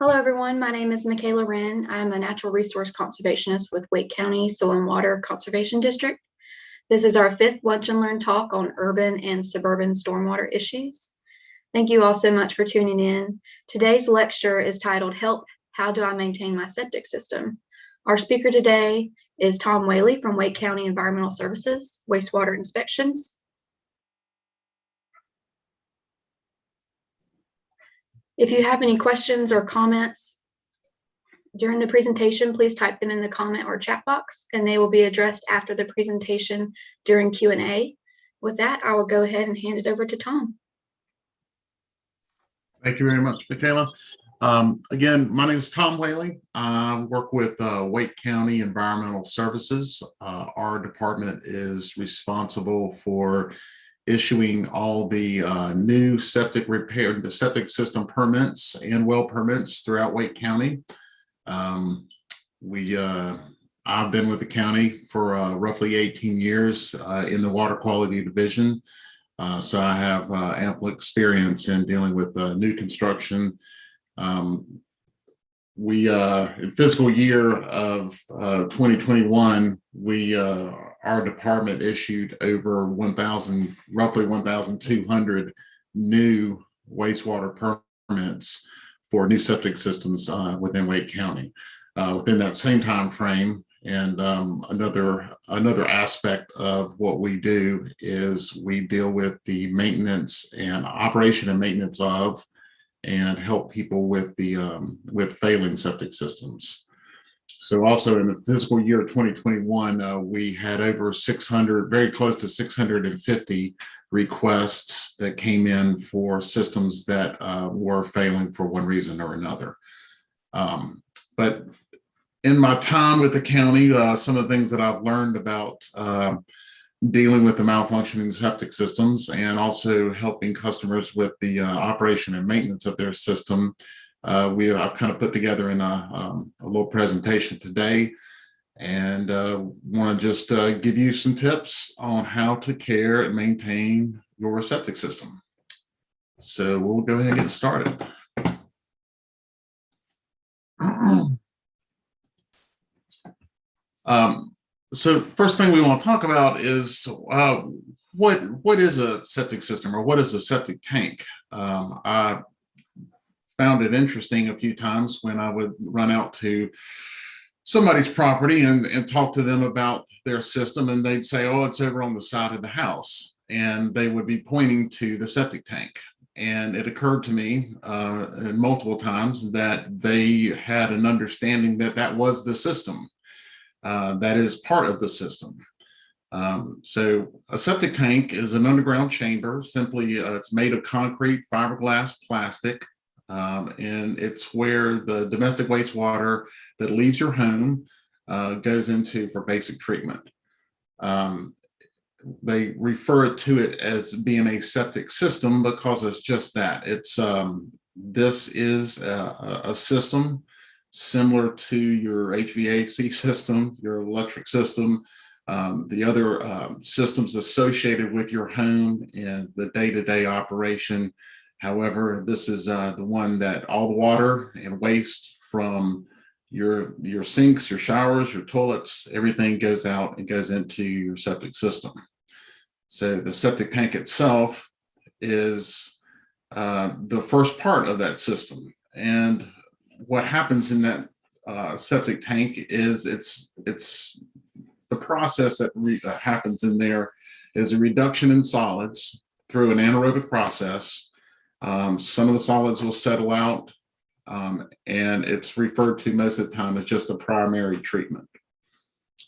Hello, everyone. My name is Michaela Wren. I'm a natural resource conservationist with Wake County Soil and Water Conservation District. This is our fifth Lunch and Learn talk on urban and suburban stormwater issues. Thank you all so much for tuning in. Today's lecture is titled, Help, How Do I Maintain My Septic System? Our speaker today is Tom Whaley from Wake County Environmental Services, Wastewater Inspections. If you have any questions or comments during the presentation, please type them in the comment or chat box, and they will be addressed after the presentation during Q&A. With that, I will go ahead and hand it over to Tom. Thank you very much, Michaela. Again, my name is Tom Whaley. I work with Wake County Environmental Services. Our department is responsible for issuing all the new septic repair, the septic system permits and well permits throughout Wake County. I've been with the county for roughly 18 years in the water quality division. So I have ample experience in dealing with new construction. In fiscal year of 2021, our department issued over roughly 1,200 new wastewater permits for new septic systems within Wake County. Within that same time frame, and another aspect of what we do is we deal with the maintenance and operation and maintenance of, and help people with the with failing septic systems. So also in the fiscal year of 2021, we had over 600, very close to 650 requests that came in for systems that were failing for one reason or another. But in my time with the county, some of the things that I've learned about dealing with the malfunctioning septic systems and also helping customers with the operation and maintenance of their system, I've kind of put together in a little presentation today, and want to just give you some tips on how to care and maintain your septic system. So we'll go ahead and get started. So first thing we want to talk about is what is a septic system, or what is a septic tank? I found it interesting a few times when I would run out to somebody's property and talk to them about their system, and they'd say, oh, it's over on the side of the house, and they would be pointing to the septic tank. And it occurred to me multiple times that they had an understanding that that was the system. That is part of the system. So a septic tank is an underground chamber. Simply, it's made of concrete, fiberglass, plastic, and it's where the domestic wastewater that leaves your home goes into for basic treatment. They refer to it as being a septic system because it's just that. This is a system similar to your HVAC system, your electric system, the other systems associated with your home and the day-to-day operation. However, this is the one that all the water and waste from your sinks, your showers, your toilets, everything goes out and goes into your septic system. So the septic tank itself is the first part of that system. And what happens in that septic tank is it's the process that happens in there is a reduction in solids through an anaerobic process. Some of the solids will settle out, and it's referred to most of the time as just a primary treatment.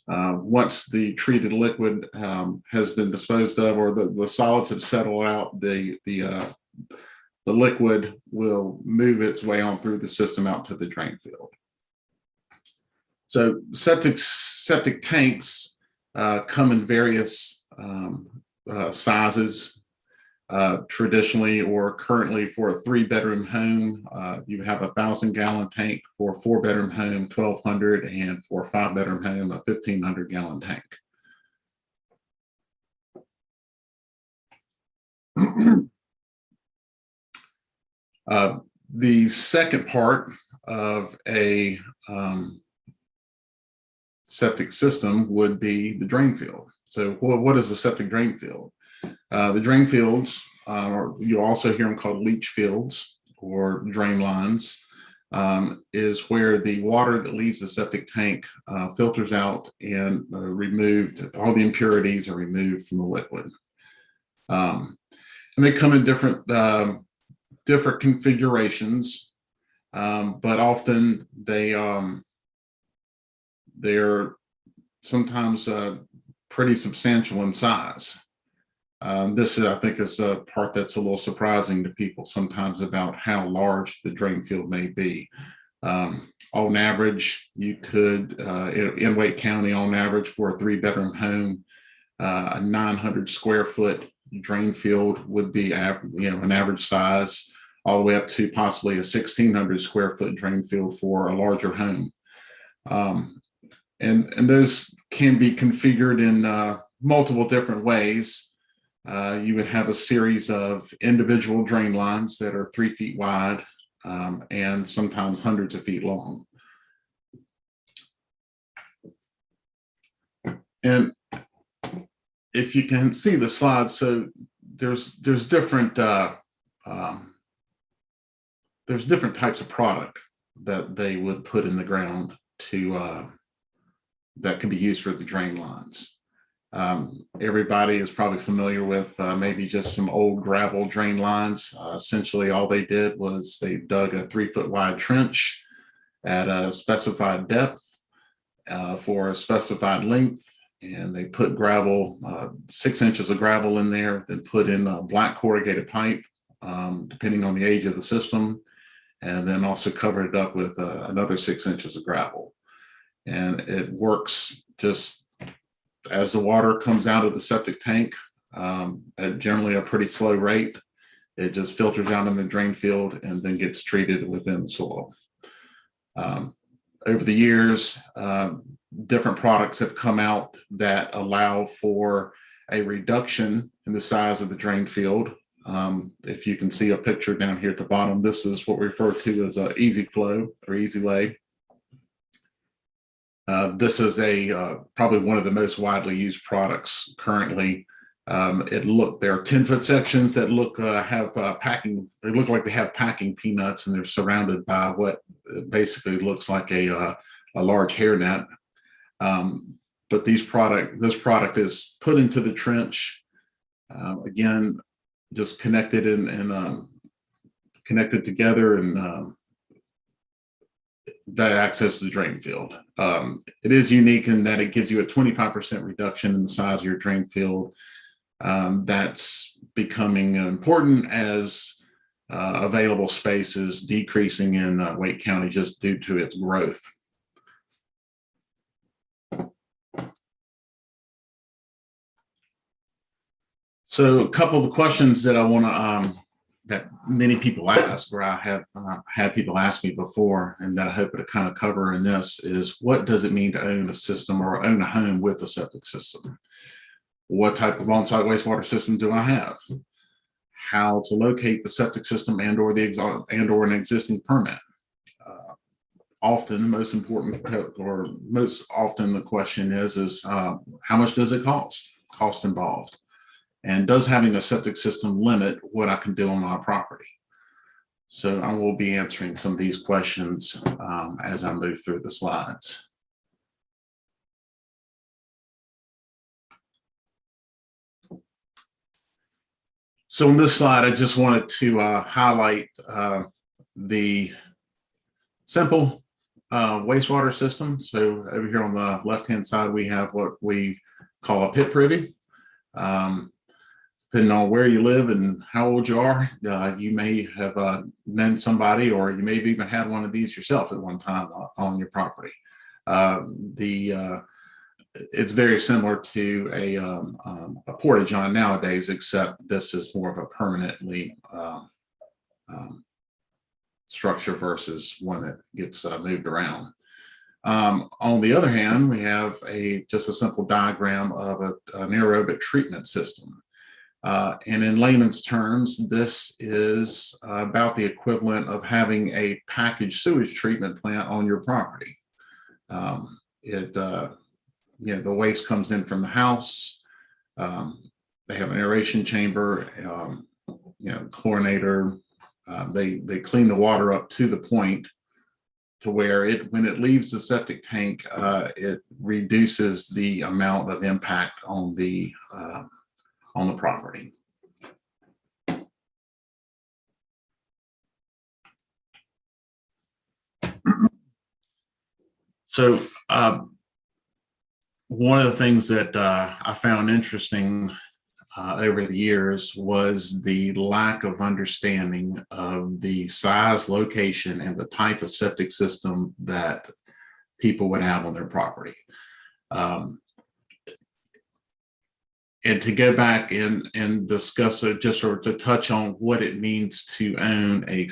Once the treated liquid has been disposed of, or the solids have settled out, the liquid will move its way on through the system out to the drain field. So septic tanks come in various sizes. Traditionally or currently, for a 3-bedroom home, you have a 1,000-gallon tank. For a 4-bedroom home, 1,200, and for a 5-bedroom home, a 1,500-gallon tank. The second part of a septic system would be the drain field. So what is the septic drain field? The drain fields, or you also hear them called leach fields or drain lines, is where the water that leaves the septic tank filters out and removed, all the impurities are removed from the liquid. And they come in different configurations, but often they're sometimes pretty substantial in size. This I think, is a part that's a little surprising to people sometimes about how large the drain field may be. On average, you could, in Wake County, on average for a 3-bedroom home, a 900 square foot drain field would be, an average size, all the way up to possibly a 1,600 square foot drain field for a larger home. And those can be configured in multiple different ways. You would have a series of individual drain lines that are 3 feet wide and sometimes hundreds of feet long. And if you can see the slide, so there's different types of product that they would put in the ground to that can be used for the drain lines. Everybody is probably familiar with maybe just some old gravel drain lines. Essentially, all they did was they dug a 3-foot wide trench at a specified depth for a specified length, and they put gravel, 6 inches of gravel in there, then put in a black corrugated pipe, depending on the age of the system, and then also covered it up with another 6 inches of gravel. And it works just as the water comes out of the septic tank at generally a pretty slow rate. It just filters out in the drain field and then gets treated within the soil. Over the years, different products have come out that allow for a reduction in the size of the drain field. If you can see a picture down here at the bottom, this is what we refer to as a easy flow or easy lay. This is probably one of the most widely used products currently. There are 10-foot sections that have packing. They look like they have packing peanuts, and they're surrounded by what basically looks like a large hairnet. But this product is put into the trench, again, just connected and connected together, and that access the drain field. It is unique in that it gives you a 25% reduction in the size of your drain field. That's becoming important as available space is decreasing in Wake County just due to its growth. So a couple of the questions that I want to that many people ask, or I have had people ask me before, and that I hope to kind of cover in this, is what does it mean to own a system or own a home with a septic system? What type of on-site wastewater system do I have? How to locate the septic system and/or an existing permit? Most often the question is how much does it cost? Cost involved. And does having a septic system limit what I can do on my property? So I will be answering some of these questions as I move through the slides. So on this slide, I just wanted to highlight the simple wastewater system. So over here on the left-hand side, we have what we call a pit privy. Depending on where you live and how old you are, you may have known somebody, or you may have even had one of these yourself at one time on your property. It's very similar to a porta-john nowadays, except this is more of a permanently structure versus one that gets moved around. On the other hand, we have just a simple diagram of an anaerobic treatment system. And in layman's terms, this is about the equivalent of having a packaged sewage treatment plant on your property. The waste comes in from the house. They have an aeration chamber, chlorinator. They clean the water up to the point to where when it leaves the septic tank, it reduces the amount of impact on the property. So one of the things that I found interesting over the years was the lack of understanding of the size, location, and the type of septic system that people would have on their property. And to go back and discuss it, just sort of to touch on what it means to own a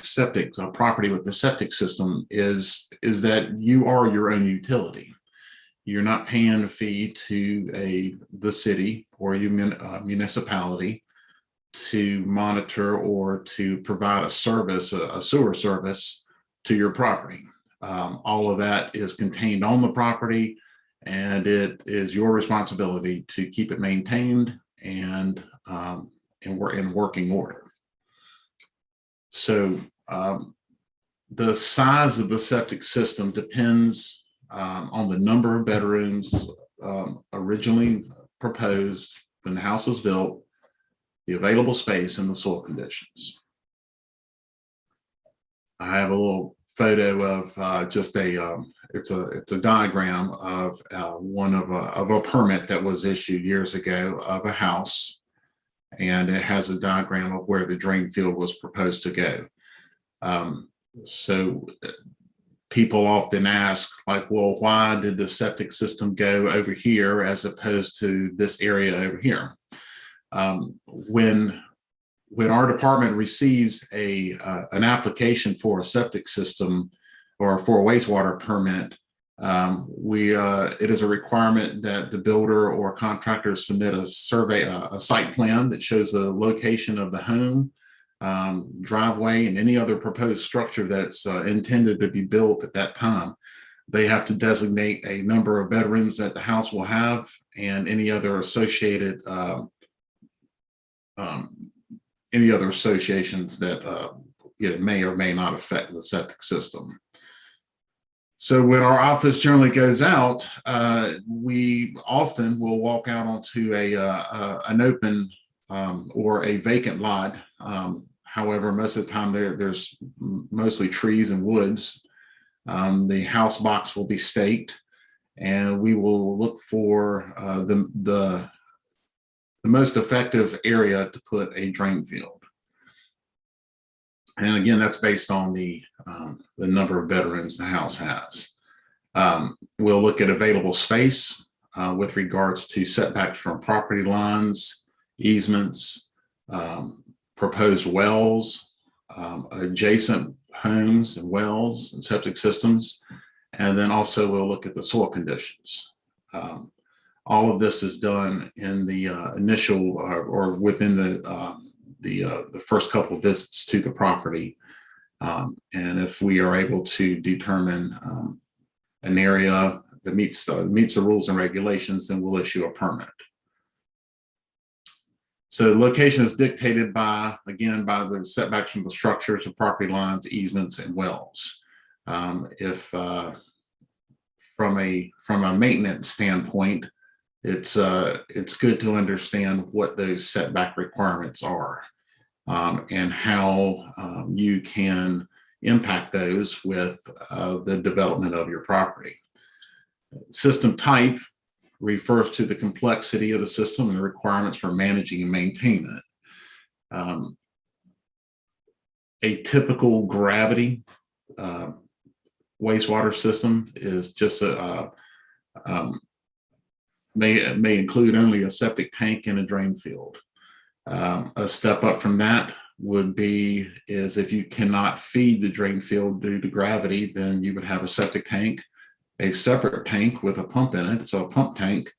property with a septic system is that you are your own utility. You're not paying a fee to the city or municipality to monitor or to provide a service, a sewer service to your property. All of that is contained on the property, and it is your responsibility to keep it maintained and we're in working order. So the size of the septic system depends on the number of bedrooms originally proposed when the house was built, the available space, and the soil conditions. I have a little photo of just it's a diagram of a permit that was issued years ago of a house, and it has a diagram of where the drain field was proposed to go. So people often ask, like, well, why did the septic system go over here as opposed to this area over here? When our department receives an application for a septic system or for a wastewater permit, it is a requirement that the builder or contractor submit a site plan that shows the location of the home, driveway, and any other proposed structure that's intended to be built at that time. They have to designate a number of bedrooms that the house will have and any other associated associations that may or may not affect the septic system. So when our office generally goes out, we often will walk out onto an open or a vacant lot. However, most of the time there's mostly trees and woods. The house box will be staked, and we will look for the most effective area to put a drain field. And again, that's based on the number of bedrooms the house has. We'll look at available space with regards to setbacks from property lines, easements, proposed wells, adjacent homes and wells and septic systems. And then also we'll look at the soil conditions. All of this is done in the initial or within the first couple of visits to the property. And if we are able to determine an area that meets the rules and regulations, then we'll issue a permit. So the location is dictated by the setbacks from the structures of property lines, easements, and wells. If from a maintenance standpoint, it's good to understand what those setback requirements are and how you can impact those with the development of your property. System type refers to the complexity of the system and the requirements for managing and maintaining it. A typical gravity wastewater system is just may include only a septic tank and a drain field. A step up from that would be if you cannot feed the drain field due to gravity, then you would have a septic tank, a separate tank with a pump in it, so a pump tank,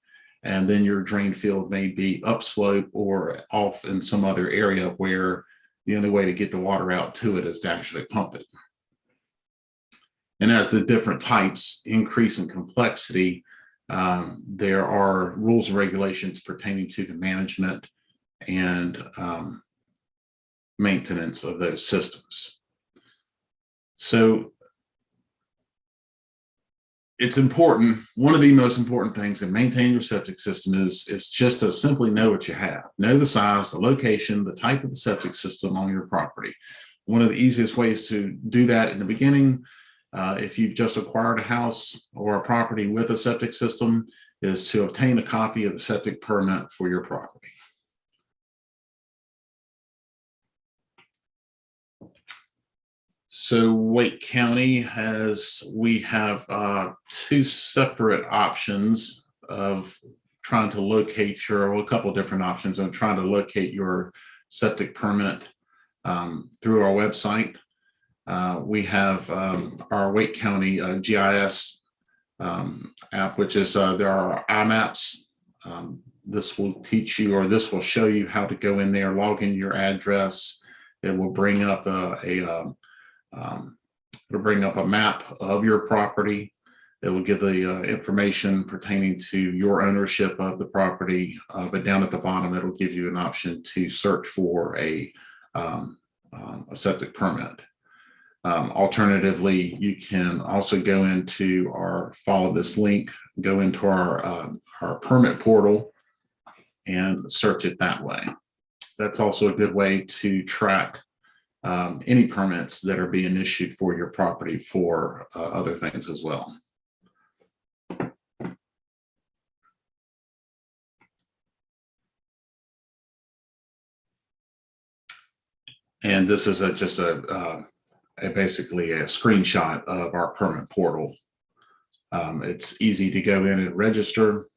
and then your drain field may be upslope or off in some other area where the only way to get the water out to it is to actually pump it. And as the different types increase in complexity, there are rules and regulations pertaining to the management and maintenance of those systems. So it's important. One of the most important things in maintaining your septic system is just to simply know what you have. Know the size, the location, the type of the septic system on your property. One of the easiest ways to do that in the beginning, if you've just acquired a house or a property with a septic system, is to obtain a copy of the septic permit for your property. So Wake County we have two separate options of trying to locate a couple of different options of trying to locate your septic permit through our website. We have our Wake County GIS app, which is there are iMaps. This will teach you, or this will show you how to go in there, log in your address. It will bring up it'll bring up a map of your property. It will give the information pertaining to your ownership of the property, but down at the bottom, it'll give you an option to search for a septic permit. Alternatively, you can also go into follow this link, go into our permit portal and search it that way. That's also a good way to track any permits that are being issued for your property for other things as well. And this is basically a screenshot of our permit portal. It's easy to go in and register,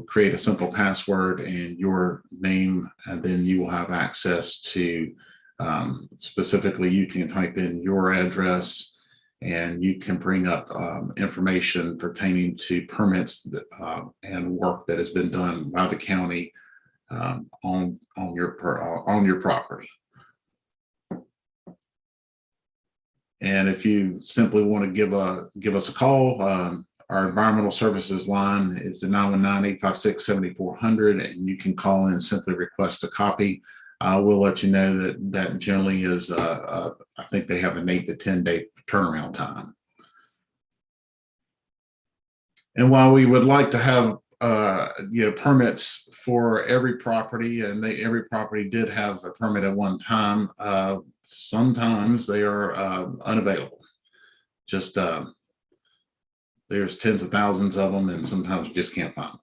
create a simple password and your name, and then you will have access to, specifically, you can type in your address and you can bring up information pertaining to permits and work that has been done by the county on your property. And if you simply want to give us a call, our environmental services line is the 919-856-7400, and you can call in and simply request a copy. We'll let you know that generally is, I think they have an 8 to 10 day turnaround time. And while we would like to have permits for every property, and every property did have a permit at one time, sometimes they are unavailable. Just there's tens of thousands of them, and sometimes you just can't find them.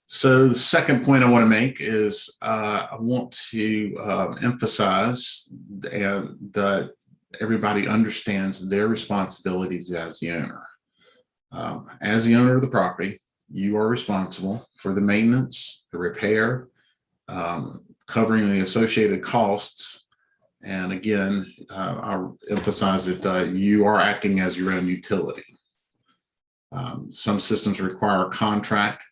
So the second point I want to make is I want to emphasize that everybody understands their responsibilities as the owner. As the owner of the property, you are responsible for the maintenance, the repair, covering the associated costs. And again, I'll emphasize that you are acting as your own utility. Some systems require a contract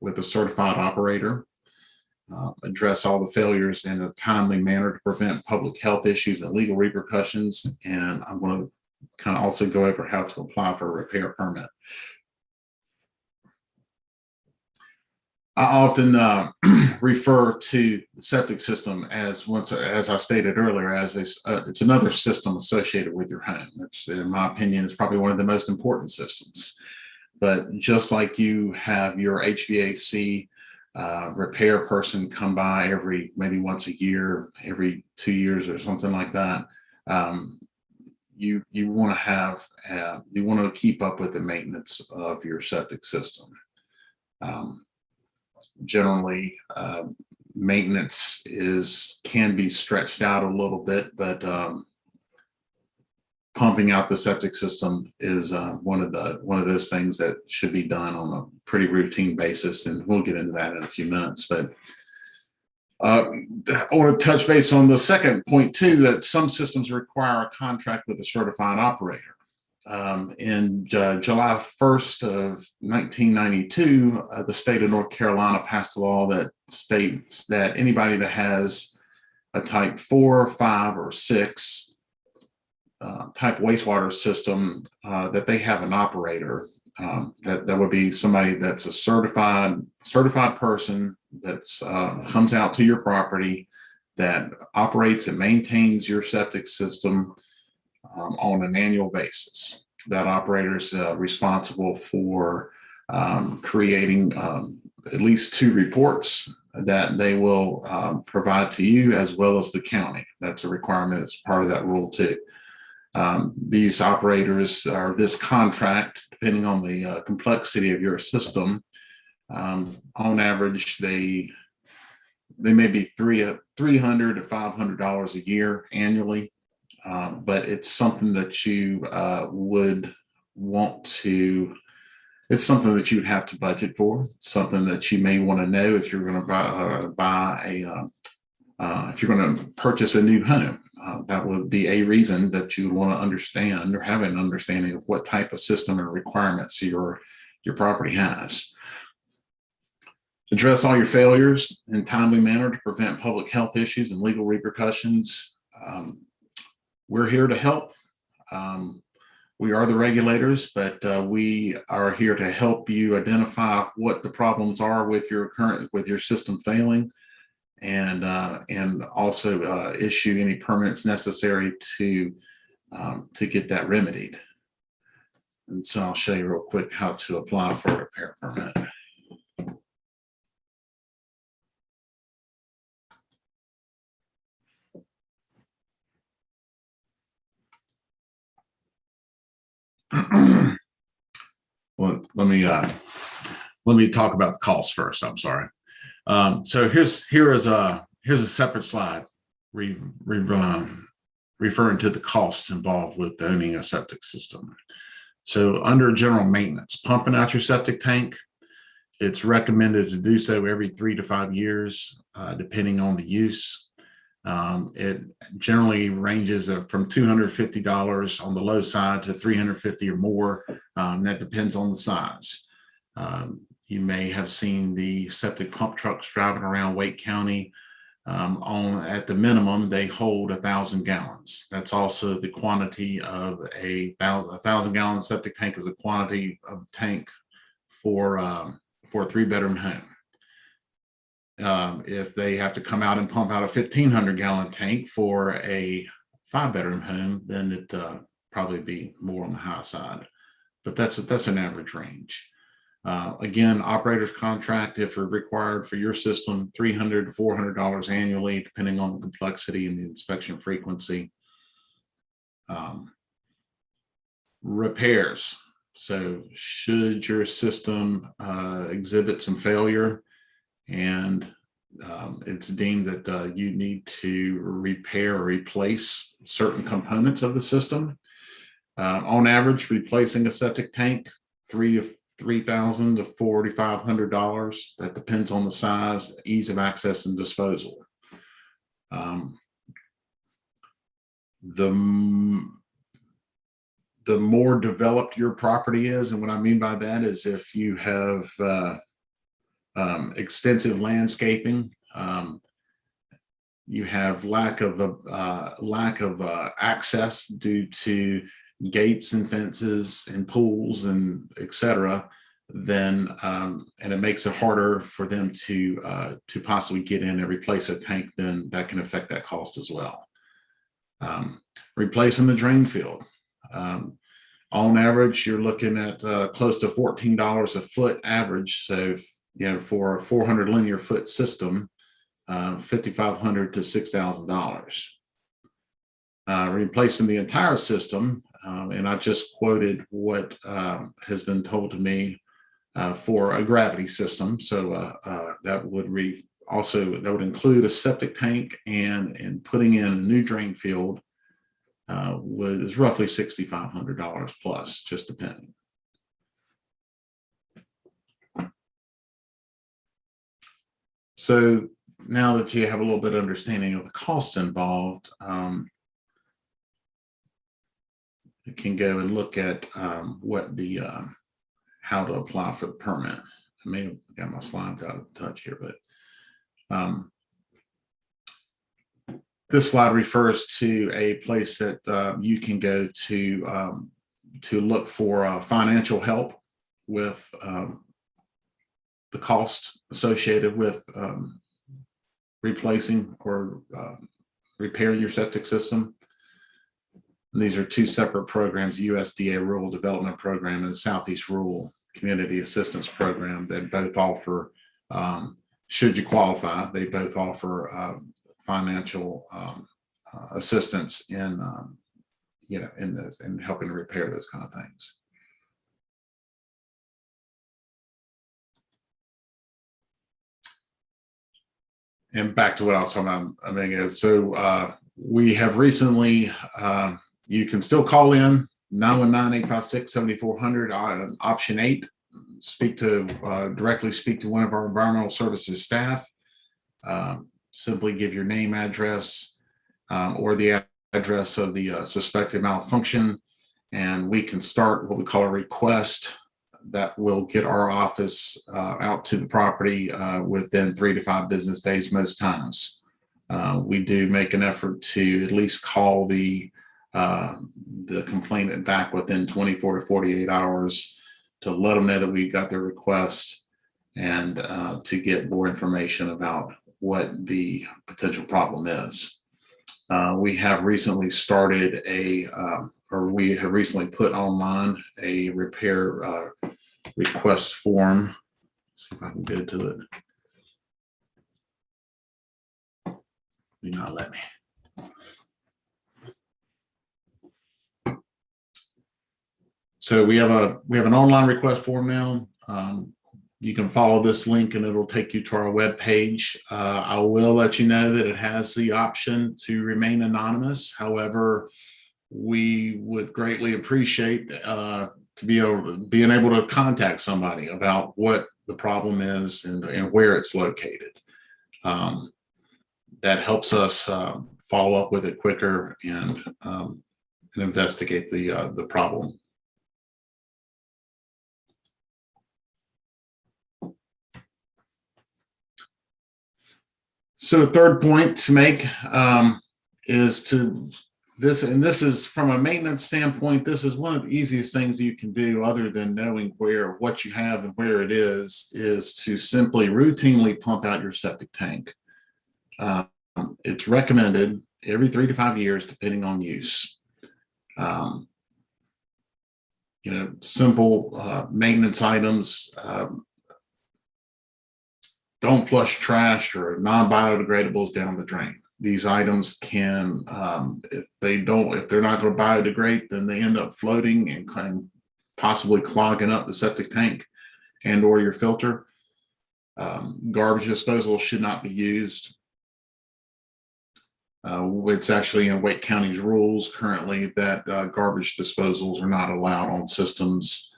with a certified operator, address all the failures in a timely manner to prevent public health issues and legal repercussions. And I'm going to kind of also go over how to apply for a repair permit. I often refer to the septic system as I stated earlier, as it's another system associated with your home, which in my opinion is probably one of the most important systems. But just like you have your HVAC repair person come by maybe once a year, every 2 years or something like that, you want to keep up with the maintenance of your septic system. Generally, maintenance can be stretched out a little bit, but pumping out the septic system is one of those things that should be done on a pretty routine basis, and we'll get into that in a few minutes. But I want to touch base on the second point too, that some systems require a contract with a certified operator. In July 1st of 1992, the state of North Carolina passed a law that states that anybody that has a type 4, 5, or 6 type wastewater system, that they have an operator. That would be somebody that's a certified person that's comes out to your property, that operates and maintains your septic system on an annual basis. That operator is responsible for creating at least 2 reports that they will provide to you as well as the county. That's a requirement as part of that rule too. These operators, or this contract, depending on the complexity of your system, on average, they may be $300 to $500 a year annually, but it's something that you would want to. It's something that you would have to budget for. It's something that you may want to know if you're going to if you're going to purchase a new home. That would be a reason that you would want to understand or have an understanding of what type of system and requirements your property has. Address all your failures in a timely manner to prevent public health issues and legal repercussions. We're here to help. We are the regulators, but we are here to help you identify what the problems are with your system failing, and also issue any permits necessary to get that remedied. And so I'll show you real quick how to apply for a repair permit. Well, let me talk about the cost first. I'm sorry. So here is a separate slide referring to the costs involved with owning a septic system. So under general maintenance, pumping out your septic tank, it's recommended to do so every 3 to 5 years, depending on the use. It generally ranges from $250 on the low side to $350 or more. That depends on the size. You may have seen the septic pump trucks driving around Wake County. At the minimum, they hold 1,000 gallons. That's also the quantity of a 1,000-gallon septic tank is a quantity of tank for a 3-bedroom home. If they have to come out and pump out a 1,500-gallon tank for a 5-bedroom home, then it probably be more on the high side. But that's an average range. Again, operator's contract, if required for your system, $300 to $400 annually, depending on the complexity and the inspection frequency. Repairs. So should your system exhibit some failure and it's deemed that you need to repair or replace certain components of the system, on average, replacing a septic tank, $3,000 to $4,500. That depends on the size, ease of access, and disposal. The more developed your property is, and what I mean by that is if you have extensive landscaping, you have lack of access due to gates and fences and pools and etc., then and it makes it harder for them to possibly get in and replace a tank, then that can affect that cost as well. Replacing the drain field. On average, you're looking at close to $14 a foot average. So, for a 400 linear foot system, $5,500 to $6,000. Replacing the entire system, and I just quoted what has been told to me for a gravity system. So that would include a septic tank and putting in a new drain field was roughly $6,500 plus, just depending. So now that you have a little bit of understanding of the costs involved, can go and look at what the how to apply for the permit. I may have got my slides out of touch here, but this slide refers to a place that you can go to look for financial help with the cost associated with replacing or repairing your septic system. And these are two separate programs, USDA Rural Development Program and the Southeast Rural Community Assistance Program, that both offer, should you qualify, they both offer financial assistance in, in helping repair those kind of things. And back to what I was talking about a minute ago. So we have recently, you can still call in 919-856-7400 option 8. Directly speak to one of our environmental services staff. Simply give your name, address, or the address of the suspected malfunction, and we can start what we call a request that will get our office out to the property within 3 to 5 business days most times. We do make an effort to at least call the complainant back within 24 to 48 hours to let them know that we got their request and to get more information about what the potential problem is. We have recently started we have recently put online a repair request form. Let's see if I can get to it. Do not let me. So we have an online request form now. You can follow this link and it'll take you to our web page. I will let you know that it has the option to remain anonymous. However, we would greatly appreciate being able to contact somebody about what the problem is and where it's located. That helps us follow up with it quicker and investigate the problem. So the third point to make is to this, and this is from a maintenance standpoint, this is one of the easiest things you can do other than knowing what you have and where it is to simply routinely pump out your septic tank. It's recommended every 3 to 5 years, depending on use. Simple maintenance items. Don't flush trash or non-biodegradables down the drain. These items can, if they're not going to biodegrade, then they end up floating and possibly clogging up the septic tank and or your filter. Garbage disposal should not be used. It's actually in Wake County's rules currently that garbage disposals are not allowed on systems.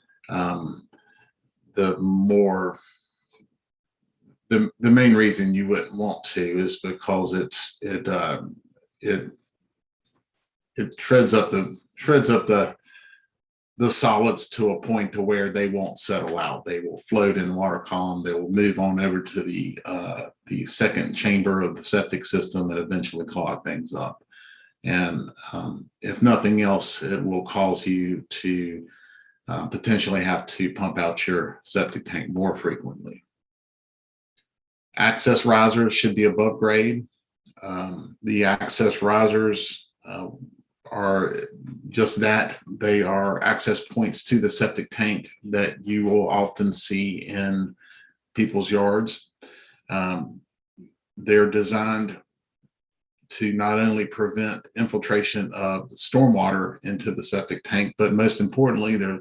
The main reason you wouldn't want to is because it shreds up the solids to a point to where they won't settle out. They will float in the water column. They will move on over to the second chamber of the septic system and eventually clog things up. And if nothing else, it will cause you to potentially have to pump out your septic tank more frequently. Access risers should be above grade. The access risers are just that. They are access points to the septic tank that you will often see in people's yards. They're designed to not only prevent infiltration of stormwater into the septic tank, but most importantly, they're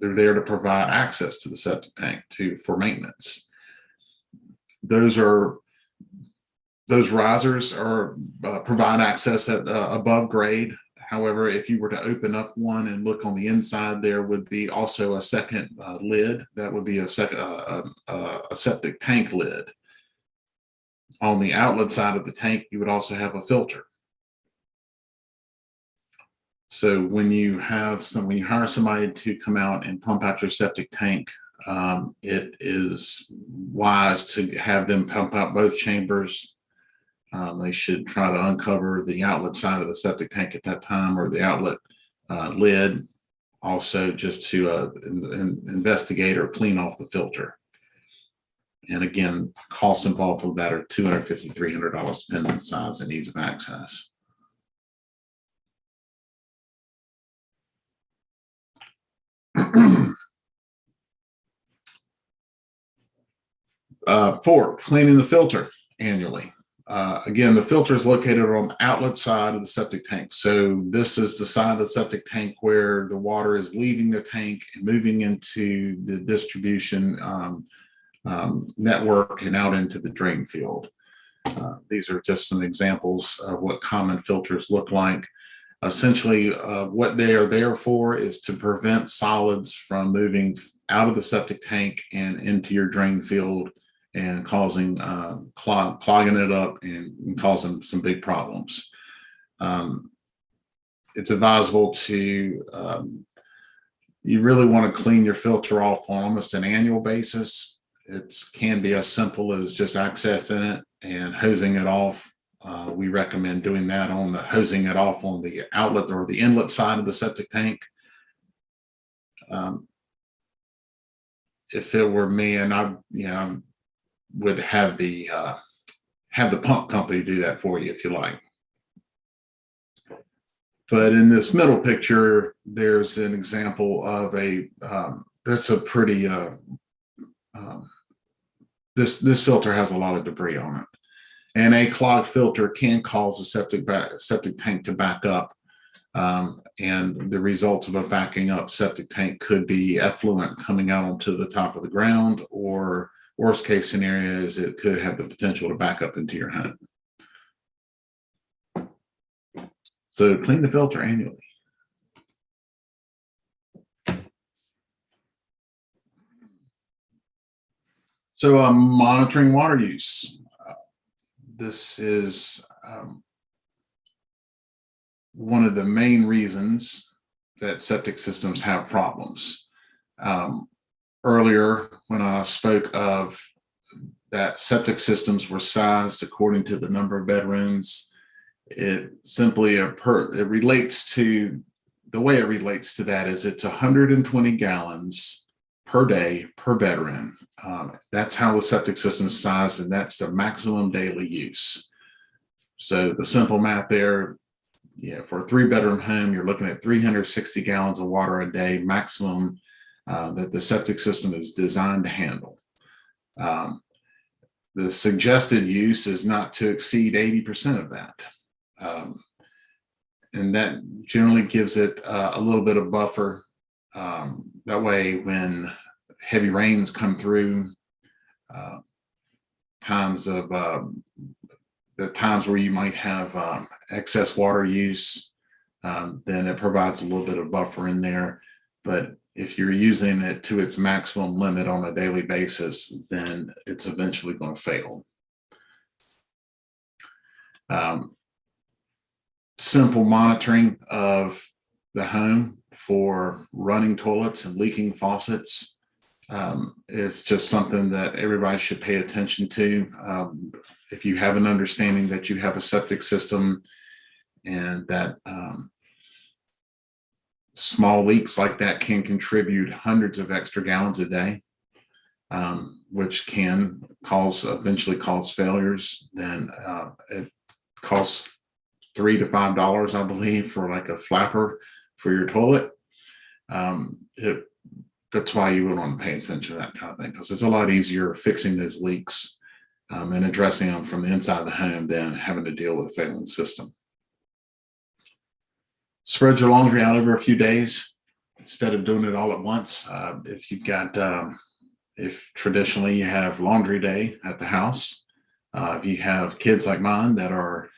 there to provide access to the septic tank for maintenance. Those risers provide access at above grade. However, if you were to open up one and look on the inside, there would be also a second lid. That would be a septic tank lid. On the outlet side of the tank, you would also have a filter. So when you hire somebody to come out and pump out your septic tank, it is wise to have them pump out both chambers. They should try to uncover the outlet side of the septic tank at that time, or the outlet lid, also just to investigate or clean off the filter. And again, costs involved with that are $250, $300, depending on the size and ease of access. For cleaning the filter annually. Again, the filter is located on the outlet side of the septic tank. So this is the side of the septic tank where the water is leaving the tank and moving into the distribution network and out into the drain field. These are just some examples of what common filters look like. Essentially, what they are there for is to prevent solids from moving out of the septic tank and into your drain field and causing clogging it up and causing some big problems. It's advisable to you really want to clean your filter off on almost an annual basis. It can be as simple as just accessing it and hosing it off. We recommend doing that hosing it off on the outlet or the inlet side of the septic tank. If it were me, and I would have the pump company do that for you if you like. But in this middle picture, there's an example of that's a pretty this filter has a lot of debris on it. And a clogged filter can cause a septic tank to back up. And the results of a backing up septic tank could be effluent coming out onto the top of the ground, or worst case scenario is it could have the potential to back up into your home. So clean the filter annually. So monitoring water use. This is one of the main reasons that septic systems have problems. Earlier, when I spoke of that septic systems were sized according to the number of bedrooms, it simply it relates to the way it relates to that is it's 120 gallons per day per bedroom. That's how the septic system is sized, and that's the maximum daily use. So the simple math there, for a 3-bedroom home, you're looking at 360 gallons of water a day maximum that the septic system is designed to handle. The suggested use is not to exceed 80% of that. And that generally gives it a little bit of buffer. That way, when heavy rains come through, times where you might have excess water use, then it provides a little bit of buffer in there. But if you're using it to its maximum limit on a daily basis, then it's eventually going to fail. Simple monitoring of the home for running toilets and leaking faucets is just something that everybody should pay attention to. If you have an understanding that you have a septic system and that small leaks like that can contribute hundreds of extra gallons a day, which can eventually cause failures, then it costs $3 to $5, I believe, for like a flapper for your toilet. That's why you would want to pay attention to that kind of thing, because it's a lot easier fixing those leaks and addressing them from the inside of the home than having to deal with a failing system. Spread your laundry out over a few days instead of doing it all at once. If you've got, if traditionally you have laundry day at the house, if you have kids like mine that are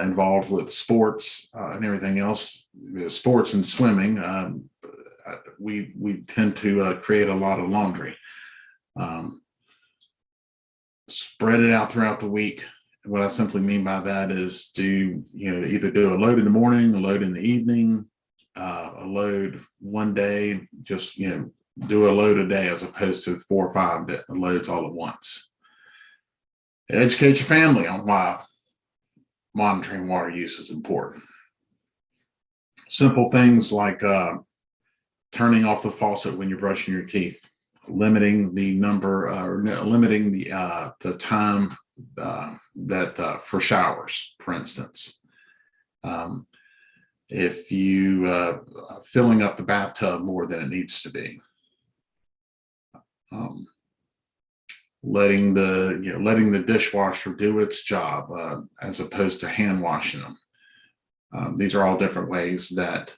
involved with sports and everything else, sports and swimming, we tend to create a lot of laundry. Spread it out throughout the week. What I simply mean by that is either do a load in the morning, a load in the evening, a load one day, just, do a load a day as opposed to 4 or 5 loads all at once. Educate your family on why monitoring water use is important. Simple things like turning off the faucet when you're brushing your teeth, limiting the number, limiting the time that for showers, for instance. If you filling up the bathtub more than it needs to be. Letting the dishwasher do its job as opposed to hand washing them. These are all different ways that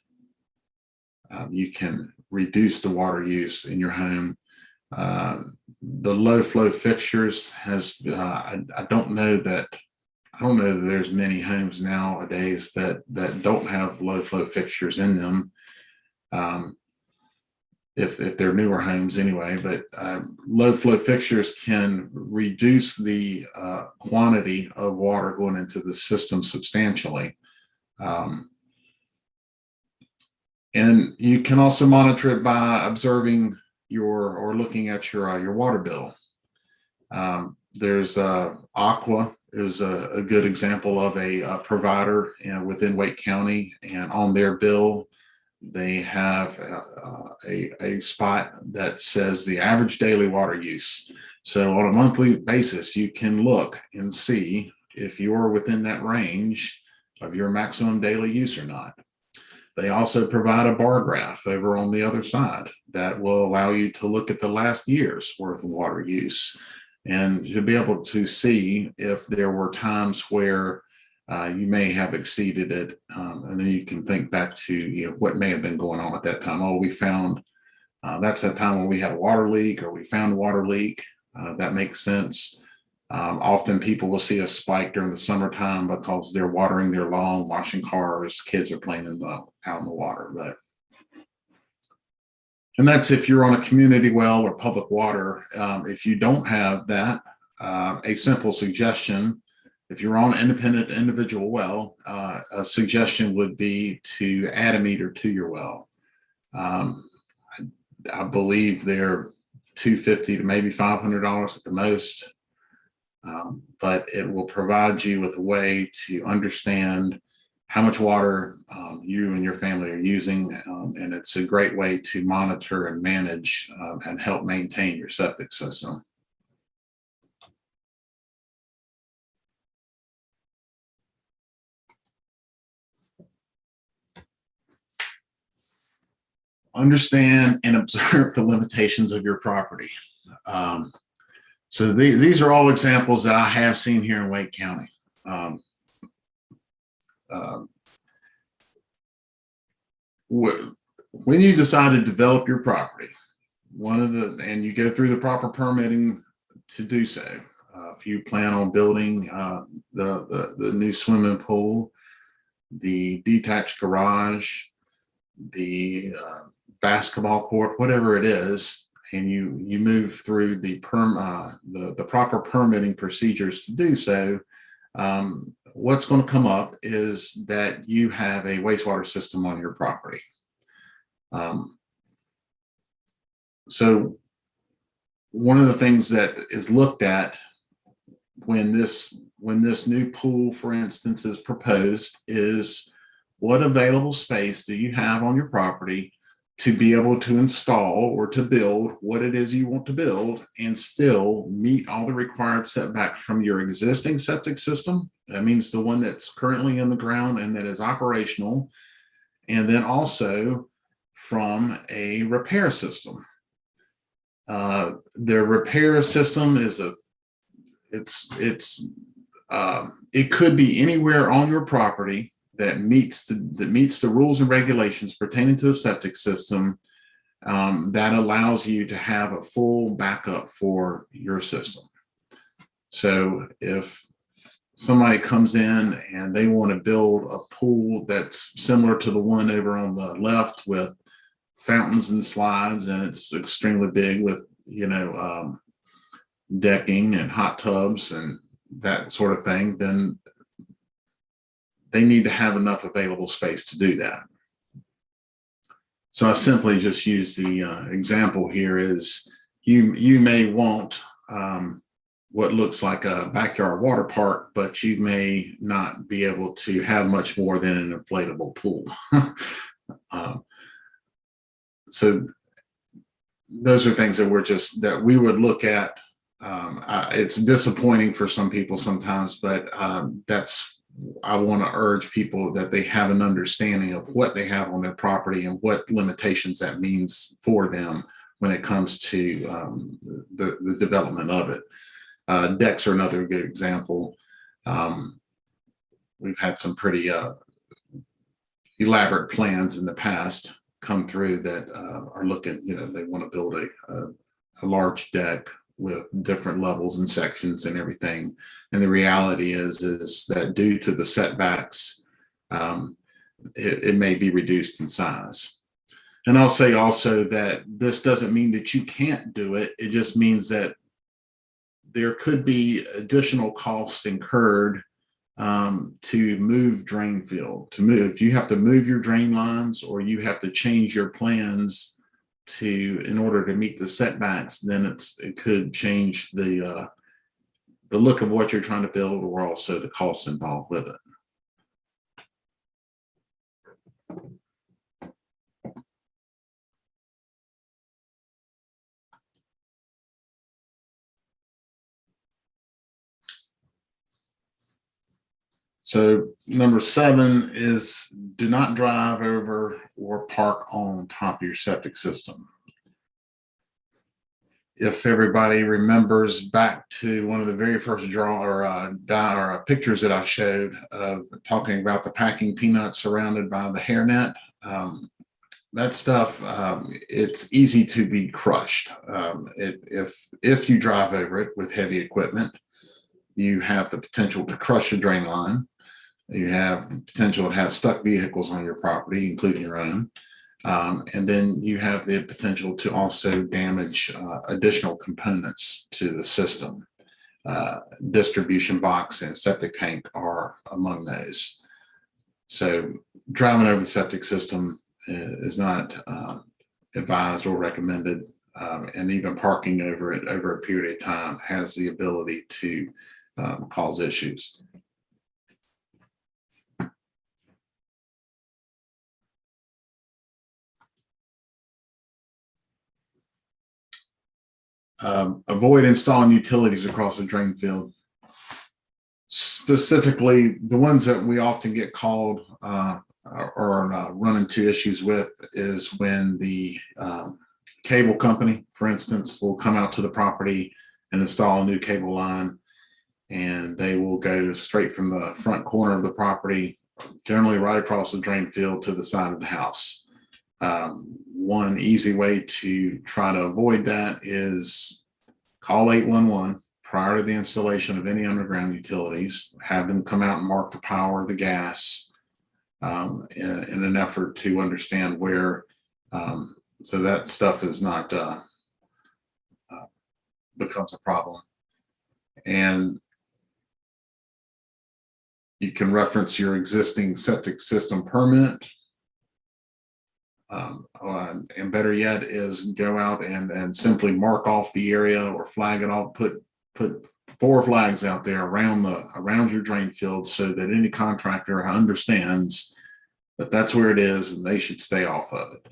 you can reduce the water use in your home. The low flow fixtures has I don't know that there's many homes nowadays that don't have low flow fixtures in them. If they're newer homes anyway, but low flow fixtures can reduce the quantity of water going into the system substantially. And you can also monitor it by observing or looking at your water bill. There's Aqua is a good example of a provider within Wake County, and on their bill, they have a spot that says the average daily water use. So on a monthly basis, you can look and see if you're within that range of your maximum daily use or not. They also provide a bar graph over on the other side that will allow you to look at the last year's worth of water use and to be able to see if there were times where you may have exceeded it, and then you can think back to what may have been going on at that time. Oh, we found that's that time when we had a water leak, or we found a water leak. That makes sense. Often people will see a spike during the summertime because they're watering their lawn, washing cars, kids are playing out in the water. And that's if you're on a community well or public water. If you don't have that, a simple suggestion, if you're on independent individual well, a suggestion would be to add a meter to your well. I believe they're $250 to maybe $500 at the most, but it will provide you with a way to understand how much water you and your family are using, and it's a great way to monitor and manage and help maintain your septic system. Understand and observe the limitations of your property. So these are all examples that I have seen here in Wake County. When you decide to develop your property, and you go through the proper permitting to do so. If you plan on building the new swimming pool, the detached garage, the basketball court, whatever it is, and you move through the proper permitting procedures to do so, what's going to come up is that you have a wastewater system on your property. So one of the things that is looked at when this new pool, for instance, is proposed is what available space do you have on your property to be able to install or to build what it is you want to build and still meet all the required setbacks from your existing septic system. That means the one that's currently in the ground and that is operational, and then also from a repair system. The repair system is it could be anywhere on your property that meets the rules and regulations pertaining to a septic system, that allows you to have a full backup for your system. So if somebody comes in and they want to build a pool that's similar to the one over on the left with fountains and slides, and it's extremely big with decking and hot tubs and that sort of thing, then they need to have enough available space to do that. So I simply just use the example here is you may want what looks like a backyard water park, but you may not be able to have much more than an inflatable pool. So those are things that we would look at. It's disappointing for some people sometimes, but I want to urge people that they have an understanding of what they have on their property and what limitations that means for them when it comes to the development of it. Decks are another good example. We've had some pretty elaborate plans in the past come through that are looking, they want to build a large deck with different levels and sections and everything. And the reality is that due to the setbacks, it may be reduced in size. And I'll say also that this doesn't mean that you can't do it. It just means that there could be additional costs incurred to move drain field, if you have to move your drain lines or you have to change your plans in order to meet the setbacks, then it could change the look of what you're trying to build, or also the costs involved with it. So number 7 is do not drive over or park on top of your septic system. If everybody remembers back to one of the very first pictures that I showed of talking about the packing peanuts surrounded by the hairnet, that stuff, it's easy to be crushed. If you drive over it with heavy equipment, you have the potential to crush a drain line. You have the potential to have stuck vehicles on your property, including your own. And then you have the potential to also damage additional components to the system. Distribution box and septic tank are among those. So driving over the septic system is not advised or recommended. And even parking over it over a period of time has the ability to cause issues. Avoid installing utilities across the drain field. Specifically, the ones that we often get called or run into issues with is when the cable company, for instance, will come out to the property and install a new cable line, and they will go straight from the front corner of the property, generally right across the drain field, to the side of the house. One easy way to try to avoid that is call 811 prior to the installation of any underground utilities, have them come out and mark the power, the gas, in an effort to understand where, so that stuff is not becomes a problem. And you can reference your existing septic system permit. And better yet is go out and simply mark off the area or flag it off, put 4 flags out there around your drain field so that any contractor understands that that's where it is and they should stay off of it.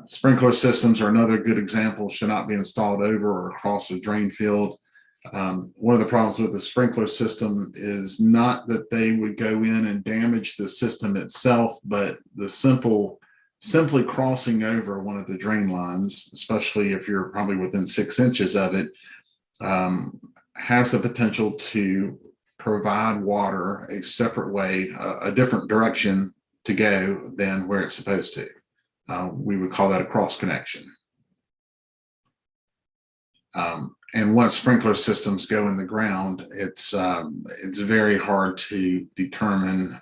Sprinkler systems are another good example, should not be installed over or across the drain field. One of the problems with the sprinkler system is not that they would go in and damage the system itself, but simply crossing over one of the drain lines, especially if you're probably within 6 inches of it, has the potential to provide water a separate way, a different direction to go than where it's supposed to. We would call that a cross connection. And once sprinkler systems go in the ground, it's very hard to determine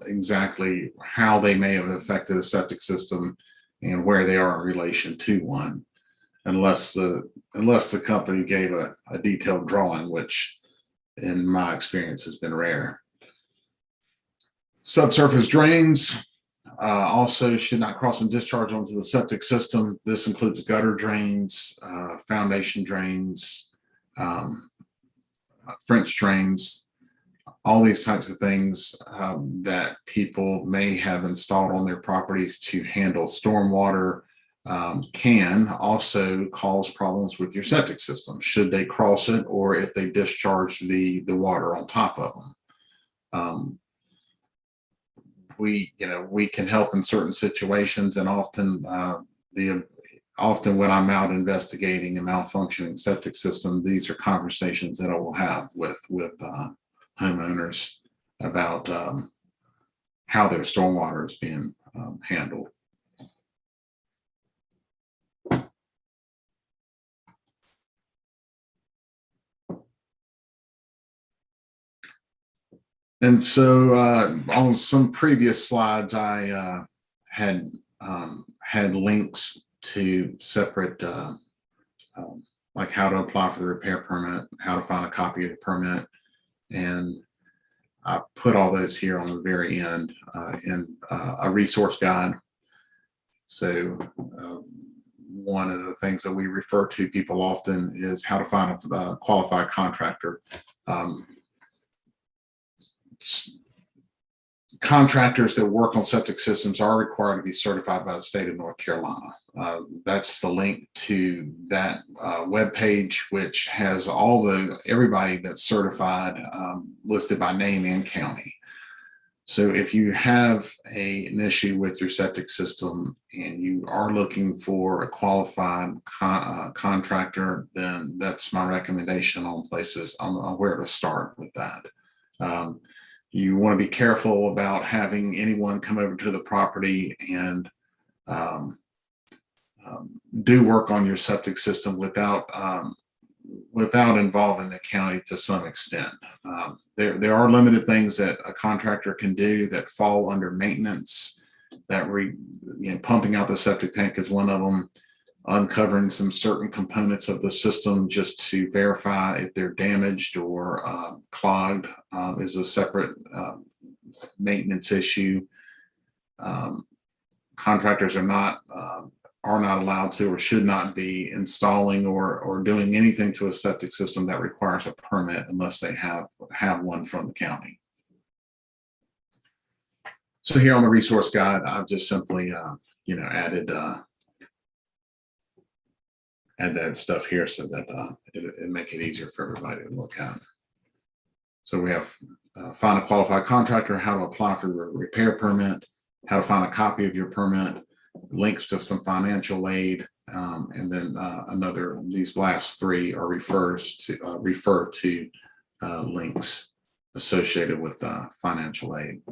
exactly how they may have affected a septic system and where they are in relation to one, unless the company gave a detailed drawing, which in my experience has been rare. Subsurface drains. Also should not cross and discharge onto the septic system. This includes gutter drains, foundation drains, French drains, all these types of things that people may have installed on their properties to handle stormwater can also cause problems with your septic system should they cross it, or if they discharge the water on top of them. We can help in certain situations, and often when I'm out investigating a malfunctioning septic system, these are conversations that I will have with homeowners about how their stormwater is being handled. And so on some previous slides, I had links to separate, like how to apply for the repair permit, how to find a copy of the permit, and I put all those here on the very end in a resource guide. So one of the things that we refer to people often is how to find a qualified contractor. Contractors that work on septic systems are required to be certified by the state of North Carolina. That's the link to that web page, which has everybody that's certified listed by name and county. So if you have an issue with your septic system and you are looking for a qualified contractor, then that's my recommendation on places on where to start with that. You want to be careful about having anyone come over to the property and do work on your septic system without involving the county to some extent. There are limited things that a contractor can do that fall under maintenance. That pumping out the septic tank is one of them. Uncovering some certain components of the system just to verify if they're damaged or clogged is a separate maintenance issue. Contractors are not allowed to or should not be installing or doing anything to a septic system that requires a permit unless they have one from the county. So here on the resource guide, I've just simply add that stuff here so that it make it easier for everybody to look at. So we have find a qualified contractor, how to apply for a repair permit, how to find a copy of your permit, links to some financial aid, and then these last three are refer to links associated with financial aid.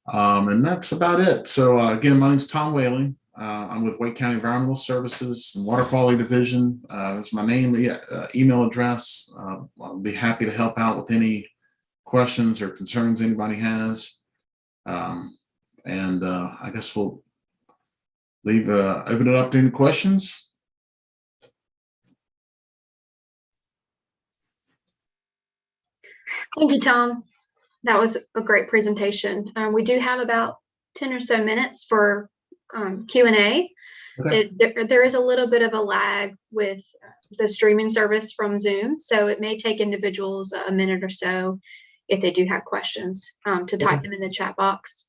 And that's about it. So again, my name is Tom Whaley. I'm with Wake County Environmental Services and Water Quality Division. That's my name, email address. I'll be happy to help out with any questions or concerns anybody has. I guess we'll open it up to any questions. Thank you, Tom. That was a great presentation. We do have about 10 or so minutes for Q&A. Okay. There is a little bit of a lag with the streaming service from Zoom, so it may take individuals a minute or so if they do have questions to type them in the chat box.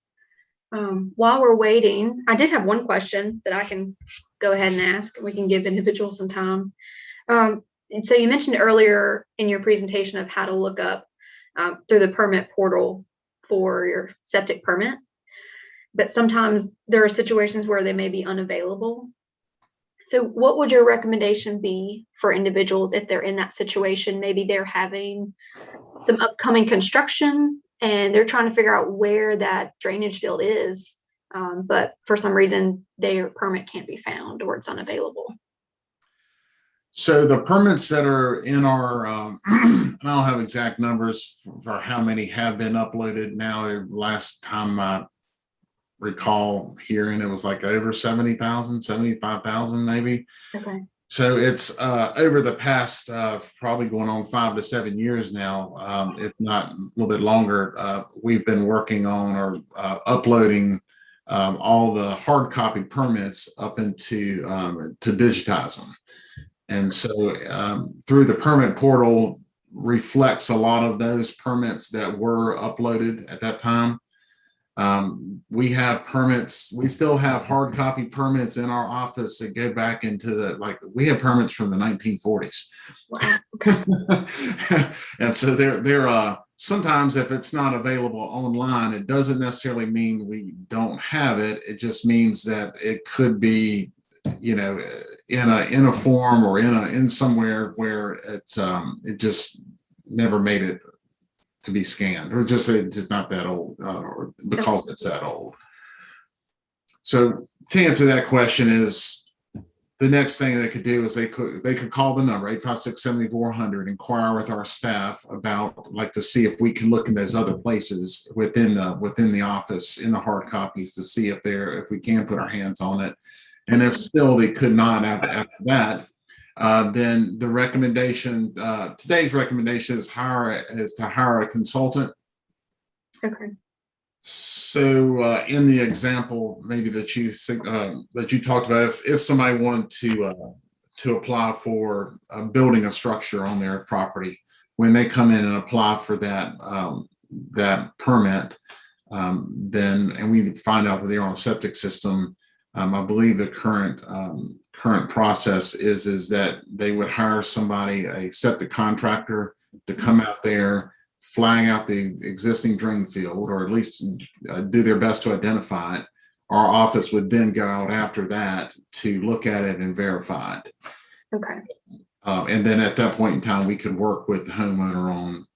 While we're waiting, I did have one question that I can go ahead and ask. We can give individuals some time. And so you mentioned earlier in your presentation of how to look up through the permit portal for your septic permit, but sometimes there are situations where they may be unavailable. So what would your recommendation be for individuals if they're in that situation? Maybe they're having some upcoming construction and they're trying to figure out where that drainage field is, but for some reason their permit can't be found or it's unavailable. So the permits that are in our, I don't have exact numbers for how many have been uploaded now. Last time I recall hearing, it was like over 70,000, 75,000 maybe. Okay. So it's over the past probably going on 5 to 7 years now, if not a little bit longer. We've been working on or uploading all the hard copy permits up into to digitize them. And so through the permit portal reflects a lot of those permits that were uploaded at that time. We have permits, we still have hard copy permits in our office that go back into we have permits from the 1940s. Wow. Okay. And so they're sometimes if it's not available online, it doesn't necessarily mean we don't have it. It just means that it could be, in a form or in somewhere where it just never made it to be scanned, or just not that old, or because it's that old. So to answer that question is, the next thing they could do is they could call the number 856-7400, inquire with our staff about to see if we can look in those other places within the office in the hard copies to see if we can put our hands on it. And if still they could not after that, then the recommendation, today's recommendation is to hire a consultant. Okay. So in the example maybe that you talked about, if somebody wanted to apply for building a structure on their property, when they come in and apply for that permit, then and we find out that they're on a septic system, I believe the current process is that they would hire a septic contractor, to come out there, flag out the existing drain field, or at least do their best to identify it. Our office would then go out after that to look at it and verify it. Okay. And then at that point in time, we could work with the homeowner on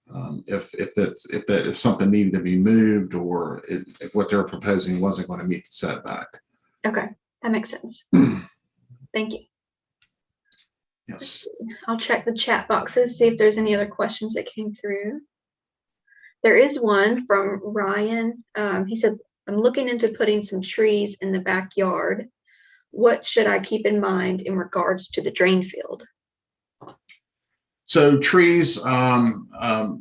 if something needed to be moved, or if what they're proposing wasn't going to meet the setback. Okay, that makes sense. Thank you. Yes. I'll check the chat boxes, see if there's any other questions that came through. There is one from Ryan. He said, I'm looking into putting some trees in the backyard. What should I keep in mind in regards to the drain field? So trees over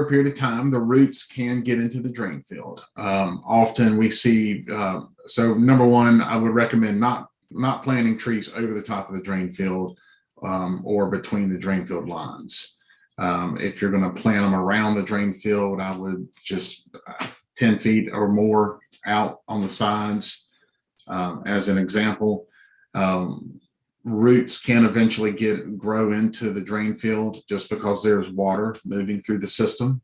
a period of time, the roots can get into the drain field. Often we see, so number one, I would recommend not planting trees over the top of the drain field, or between the drain field lines. If you're going to plant them around the drain field, I would just 10 feet or more out on the sides, as an example. Roots can eventually grow into the drain field just because there's water moving through the system.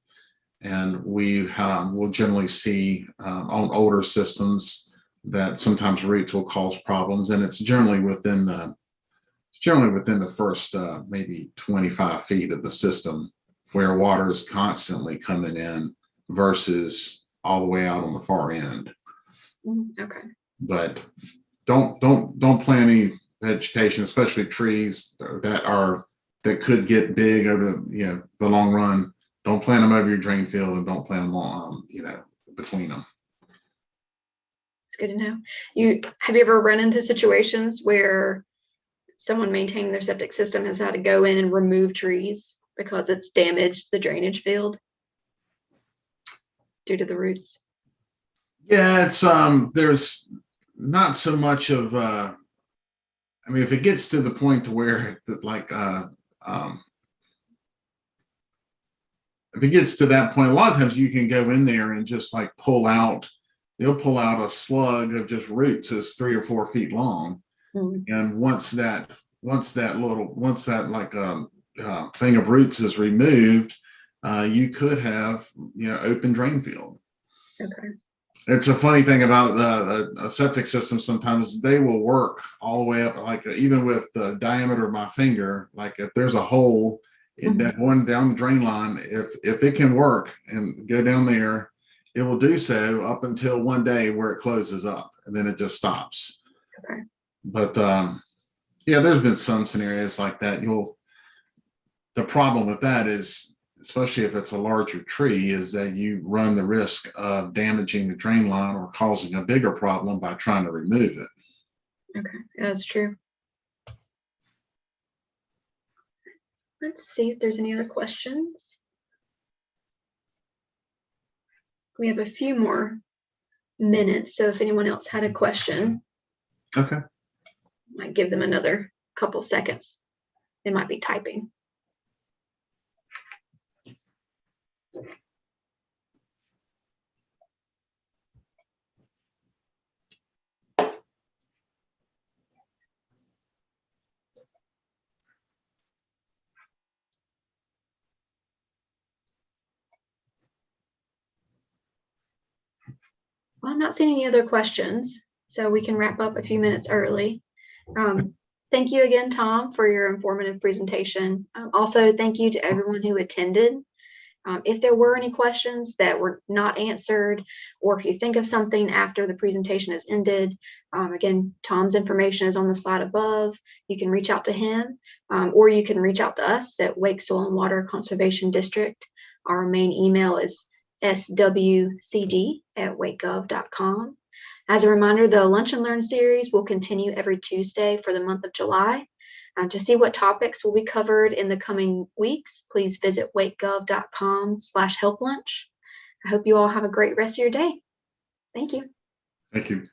And we will generally see on older systems that sometimes roots will cause problems, and it's generally within the first maybe 25 feet of the system where water is constantly coming in versus all the way out on the far end. Okay. But don't plant any vegetation, especially trees that could get big over the long run. Don't plant them over your drain field, and don't plant them on between them. It's good to know. Have you ever run into situations where someone maintaining their septic system has had to go in and remove trees because it's damaged the drainage field due to the roots? Yeah, it's there's not so much of I mean, if it gets to the point to where if it gets to that point, a lot of times you can go in there and just they'll pull out a slug of just roots that's 3 or 4 feet long. And once that thing of roots is removed, you could have open drain field. Okay. It's a funny thing about a septic system. Sometimes they will work all the way up, even with the diameter of my finger. If there's a hole in that one down the drain line, if it can work and go down there, it will do so up until one day where it closes up, and then it just stops. Okay. But yeah, there's been some scenarios like that. The problem with that is, especially if it's a larger tree, is that you run the risk of damaging the drain line or causing a bigger problem by trying to remove it. Okay, yeah, that's true. Let's see if there's any other questions. We have a few more minutes, so if anyone else had a question, Okay. might give them another couple seconds. They might be typing. Well, I'm not seeing any other questions, so we can wrap up a few minutes early. Thank you again, Tom, for your informative presentation. Also, thank you to everyone who attended. If there were any questions that were not answered, or if you think of something after the presentation has ended, again, Tom's information is on the slide above. You can reach out to him, or you can reach out to us at Wake Soil and Water Conservation District. Our main email is swcd@wakegov.com. As a reminder, the Lunch and Learn series will continue every Tuesday for the month of July. To see what topics will be covered in the coming weeks, please visit wakegov.com/helplunch. I hope you all have a great rest of your day. Thank you. Thank you.